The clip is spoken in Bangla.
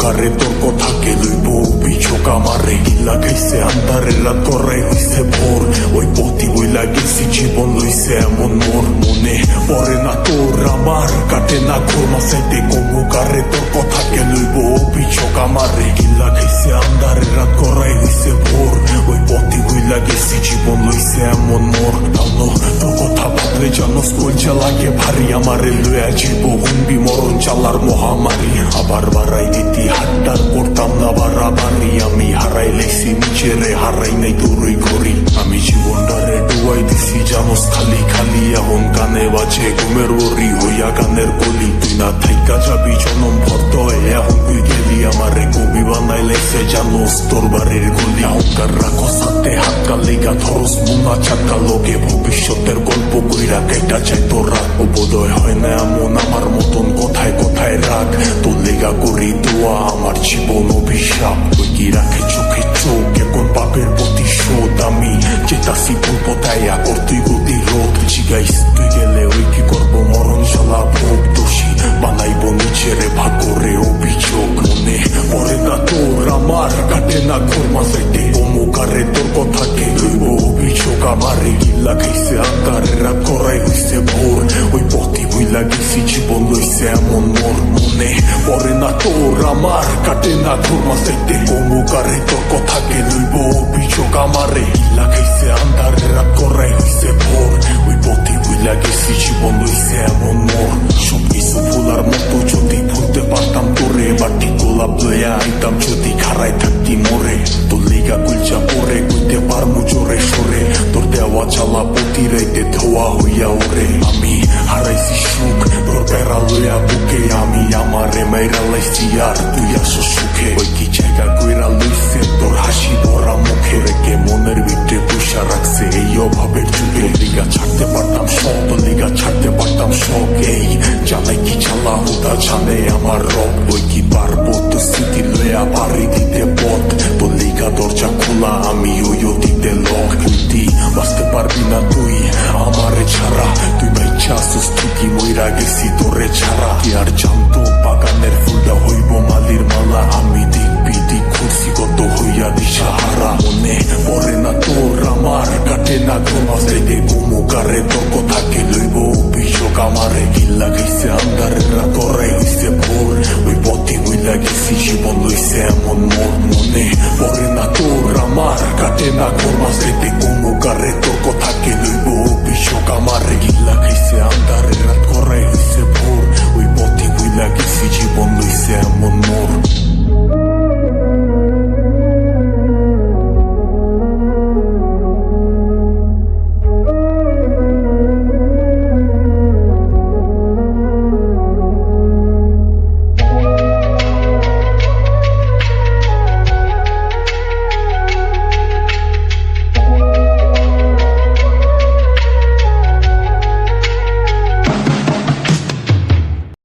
কারে তোর কথাকে লইব অভিযোগ আমারে গিল্লা খাইছে আন্ধারে রাত করাই হইছে ভোর ওই পথি বইলা গেছি জীবন লইছে এমন মোর মনে পড়ে না তোর আমার কাটে না ঘোর মাসাইতে কমু কারে তোর কথাকে লইব অভিযোগ আমারে গিল্লা খাইছে আন্ধারে রাত করাই হইছে ভোর ওই পথি বইলা গেছি জীবন লইছে এমন মোর তাও তোর কথা ভাবলে জানোস কইচা লাগে ভারী আমারে লইয়া জীব হুন্ডি মরণ চালার মহামারী আবার বাড়াই দিতি হাট্টার করতাম না বাড়াবাড়ি আমি হারাই লেছি নিজেরে হারাই নাই দূরই করি আমি জীবনটারে ডুবাই দিছি জানোস খালি খালি এখন কানে বাজে ঘুমের ওরি হইয়া গানের কলি তুই না থাইকা যাবি জনম ভর্ত এখন তুই গেলি আমারে কবি বানাই লেছে জানোস তোর বাড়ির গলি অহংকার রাখো সাথে হাতকা লেগা ধরস মুনা চাকা লোকে ভবিষ্যতের গল্প কইরা কেটা চাই তোর রাত বোধয় হয় না এমন আমার মতন কোথায় কোথায় রাগ তোর লেগা করি দোয়া আমার জীবন অভিশাপ ওই কি রাখে চোখে চোখ এখন পাপের প্রতিশোধ আমি চেতাসি ভুল পতাইয়া কর তুই গতি রোধ জিগাইস তুই গেলে ওই কি করবো মরণ শালা ভোগ দোষী বানাইব নিজেরে ভাগরে অভিযোগ মনে পড়ে না তোর আমার কাটে না ঘোর মাসাইতে অমুকারে তোর কথাকে লইব অভিযোগ আমারে গিল্লা খাইছে আন্ধারে রাত করাই হইছে ভোর ওই পথি বইলা গেছি জীবন লইছে এমন মোর মনে পড়ে না তোর আমার কাটে না ঘোর মাসাইতে অমুকারে তোর কথাকে লইব অভিযোগ আমারে গিল্লা খাইছে আন্ধারে রাত করাই হইছে ভোর ওই পথি বইলা গেছি জীবন লইছে এমন মোর সবকিছু ফুলার মতো যদি ভুলতে পারতাম তোরে বাটি গোলাপ লইয়া আইতাম যদি খারাই থাকতি মোরে তোর লিগা কুলচা পরে কইতে পারমু জোরে সরে তোর দেওয়া চালা প্রতি রাইতে ধোয়া হইয়া ওরে আমি হারাইছি সুখ তোর প্যারা লইয়া বুকে আমি আমারে মেরা লাইছি আর তুই আসো সুখে ওই কি জায়গা কইরা লইছে তোর হাসি ভরা মুখে রেখে মনের ভিতরে পয়সা রাখছে এই অভাবের যুগে লিগা ছাড়তে পারতাম সব তোর লিগা ছাড়তে পারতাম সব এই জানাই কি চালা হুদা জানে আমার রব ওই কি পারবো তো স্মৃতি লইয়া বাড়ি দিতে পথ তোর লিগা দরজা খোলা আমি ওই অতীতে লক তুই বাঁচতে পারবি না তুই আমারে ছাড়া তুই বাইচা আসুস ঠিকই মইরা গেছি তোরে ছাড়া কি আর জানতো বাগানের ফুলটা হইব মালির মালা